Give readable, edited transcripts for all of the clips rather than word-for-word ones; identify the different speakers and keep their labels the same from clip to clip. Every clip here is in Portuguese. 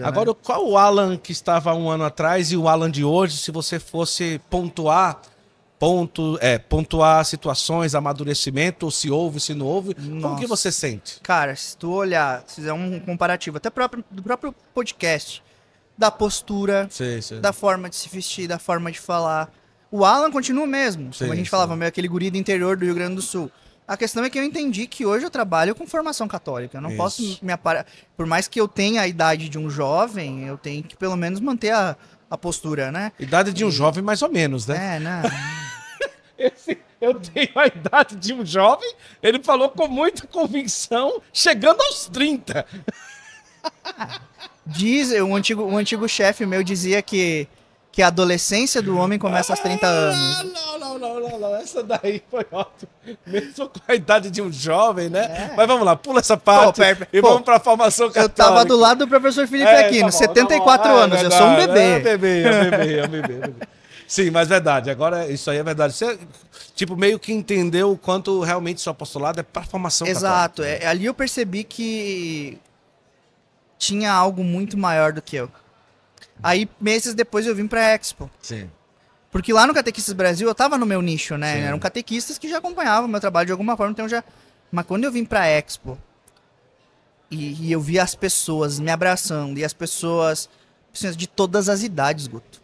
Speaker 1: Agora, qual o Alan que estava 1 ano atrás e o Alan de hoje, se você fosse pontuar situações, amadurecimento, ou se houve, se não houve, como que você sente?
Speaker 2: Cara, se tu olhar, se fizer um comparativo, até do próprio podcast, da postura, da forma de se vestir, da forma de falar, o Alan continua o mesmo, como a gente falava, meio aquele guri do interior do Rio Grande do Sul. A questão é que eu entendi que hoje eu trabalho com formação católica. Eu não posso me aparar. Por mais que eu tenha a idade de um jovem, eu tenho que pelo menos manter a postura, né?
Speaker 1: Idade de um jovem, mais ou menos, né?
Speaker 2: É, né?
Speaker 1: Eu tenho a idade de um jovem, ele falou com muita convicção, chegando aos 30.
Speaker 2: O antigo chefe meu dizia que a adolescência do homem começa aos 30 anos.
Speaker 1: Não. Essa daí foi ótimo. Mesmo com a idade de um jovem, né? Mas vamos lá, pula essa parte e vamos para a formação católica.
Speaker 2: Eu tava do lado do professor Felipe Aquino, 74 anos, eu sou um bebê.
Speaker 1: Bebê. Sim, mas verdade, agora isso aí é verdade. Você, tipo, meio que entendeu o quanto realmente seu apostolado é para a formação
Speaker 2: católica.
Speaker 1: Exato,
Speaker 2: ali eu percebi que tinha algo muito maior do que eu. Aí, meses depois, eu vim pra Expo.
Speaker 1: Sim.
Speaker 2: Porque lá no Catequistas Brasil, eu tava no meu nicho, né? Sim. Eram catequistas que já acompanhavam o meu trabalho de alguma forma, então já... Mas quando eu vim pra Expo, e eu vi as pessoas me abraçando, e as pessoas de todas as idades, Guto,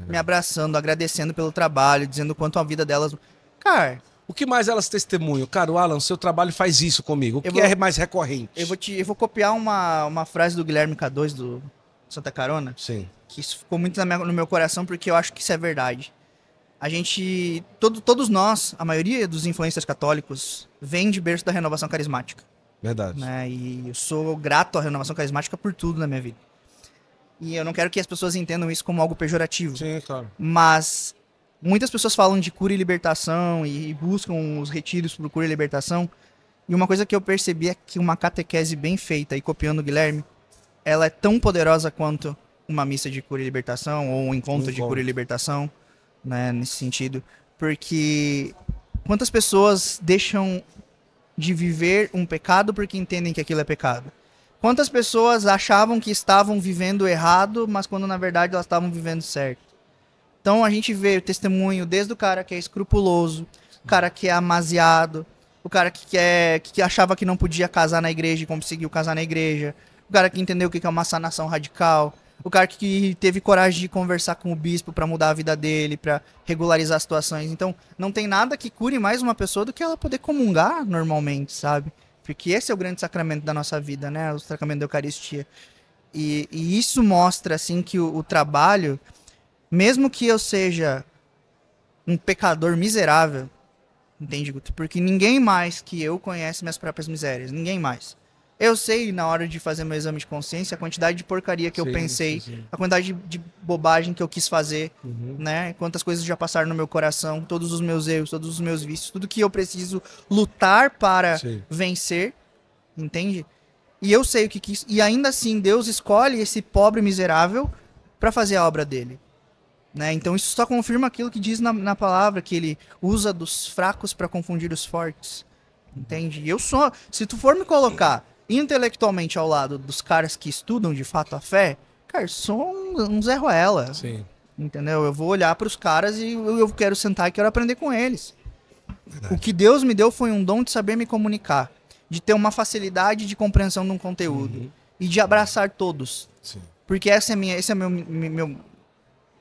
Speaker 2: me abraçando, agradecendo pelo trabalho, dizendo o quanto a vida delas... Cara...
Speaker 1: O que mais elas testemunham? Cara, o Alan, seu trabalho faz isso comigo. O que é mais recorrente?
Speaker 2: Eu vou copiar uma frase do Guilherme K2, do Santa Carona.
Speaker 1: Sim.
Speaker 2: Que isso ficou muito no meu coração, porque eu acho que isso é verdade. A gente, todos nós, a maioria dos influencers católicos, vem de berço da renovação carismática.
Speaker 1: Verdade.
Speaker 2: Né? E eu sou grato à renovação carismática por tudo na minha vida. E eu não quero que as pessoas entendam isso como algo pejorativo.
Speaker 1: Sim, claro.
Speaker 2: Mas muitas pessoas falam de cura e libertação e buscam os retiros por cura e libertação. E uma coisa que eu percebi é que uma catequese bem feita, e copiando o Guilherme, ela é tão poderosa quanto uma missa de cura e libertação, ou um encontro de cura e libertação, né, nesse sentido. Porque quantas pessoas deixam de viver um pecado porque entendem que aquilo é pecado? Quantas pessoas achavam que estavam vivendo errado, mas quando na verdade elas estavam vivendo certo? Então a gente vê o testemunho desde o cara que é escrupuloso, o cara que é amaziado, o cara que achava que não podia casar na igreja e conseguiu casar na igreja, o cara que entendeu o que é uma sanação radical, o cara que teve coragem de conversar com o bispo para mudar a vida dele, para regularizar as situações. Então, não tem nada que cure mais uma pessoa do que ela poder comungar normalmente, sabe? Porque esse é o grande sacramento da nossa vida, né? O sacramento da Eucaristia. E isso mostra, assim, que o trabalho, mesmo que eu seja um pecador miserável, entende, Guto? Porque ninguém mais que eu conhece minhas próprias misérias. Ninguém mais. Eu sei, na hora de fazer meu exame de consciência, a quantidade de porcaria que eu pensei, a quantidade de bobagem que eu quis fazer, né? Quantas coisas já passaram no meu coração, todos os meus erros, todos os meus vícios, tudo que eu preciso lutar para vencer, entende? E eu sei o que quis. E ainda assim, Deus escolhe esse pobre miserável para fazer a obra dele. Né? Então isso só confirma aquilo que diz na palavra, que ele usa dos fracos para confundir os fortes. Entende? E eu sou... Se tu for me colocar intelectualmente ao lado dos caras que estudam de fato a fé, cara, eu sou um Zé Ruela.
Speaker 1: Sim.
Speaker 2: Entendeu? Eu vou olhar pros caras e eu quero sentar e quero aprender com eles. Verdade. O que Deus me deu foi um dom de saber me comunicar, de ter uma facilidade de compreensão de um conteúdo e de abraçar todos. Sim. Porque esse é meu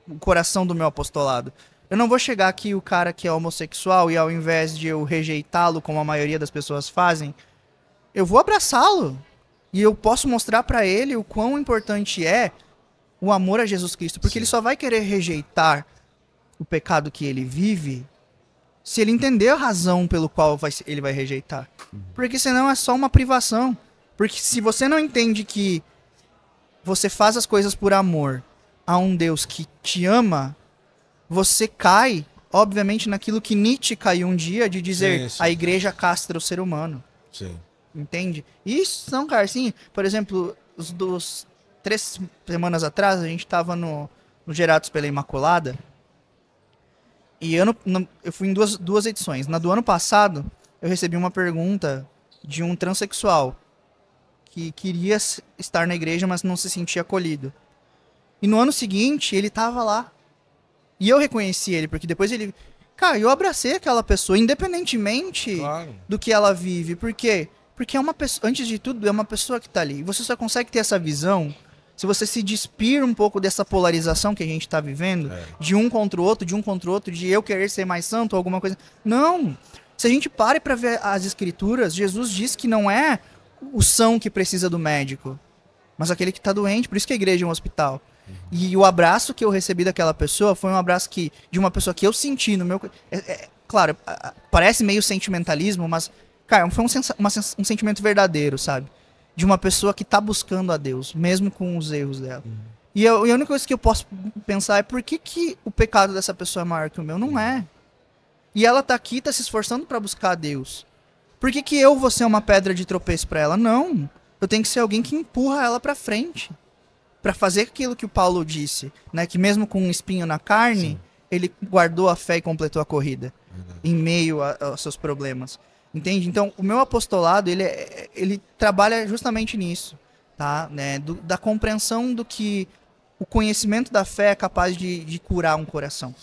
Speaker 2: o coração do meu apostolado. Eu não vou chegar aqui o cara que é homossexual e ao invés de eu rejeitá-lo, como a maioria das pessoas fazem, eu vou abraçá-lo. E eu posso mostrar pra ele o quão importante é o amor a Jesus Cristo. Porque ele só vai querer rejeitar o pecado que ele vive se ele entender a razão pelo qual ele vai rejeitar. Porque senão é só uma privação. Porque se você não entende que você faz as coisas por amor a um Deus que te ama, você cai, obviamente, naquilo que Nietzsche caiu um dia de dizer a igreja castra o ser humano.
Speaker 1: Sim.
Speaker 2: Entende? Isso são, cara, assim, por exemplo, dos 3 semanas atrás, a gente tava no Gerados pela Imaculada, e eu fui em duas edições. Na do ano passado, eu recebi uma pergunta de um transexual, que queria estar na igreja, mas não se sentia acolhido. E no ano seguinte, ele tava lá. E eu reconheci ele, porque depois ele... Cara, eu abracei aquela pessoa, independentemente do que ela vive. Por quê? Porque é uma pessoa, antes de tudo, é uma pessoa que tá ali. E você só consegue ter essa visão se você se despir um pouco dessa polarização que a gente tá vivendo, de um contra o outro, de eu querer ser mais santo ou alguma coisa. Não! Se a gente para pra ver as escrituras, Jesus diz que não é o são que precisa do médico, mas aquele que tá doente. Por isso que a igreja é um hospital. E o abraço que eu recebi daquela pessoa foi um abraço de uma pessoa que eu senti no meu... claro, parece meio sentimentalismo, mas, cara, foi um sentimento verdadeiro, sabe? De uma pessoa que tá buscando a Deus, mesmo com os erros dela. E a única coisa que eu posso pensar é por que o pecado dessa pessoa é maior que o meu? Não é. E ela tá aqui, tá se esforçando pra buscar a Deus. Por que eu vou ser uma pedra de tropeço pra ela? Não. Eu tenho que ser alguém que empurra ela pra frente. Pra fazer aquilo que o Paulo disse, né? Que mesmo com um espinho na carne, ele guardou a fé e completou a corrida. Em meio aos seus problemas. Entende? Então, o meu apostolado, ele trabalha justamente nisso. Tá? Né? Da compreensão do que o conhecimento da fé é capaz de curar um coração.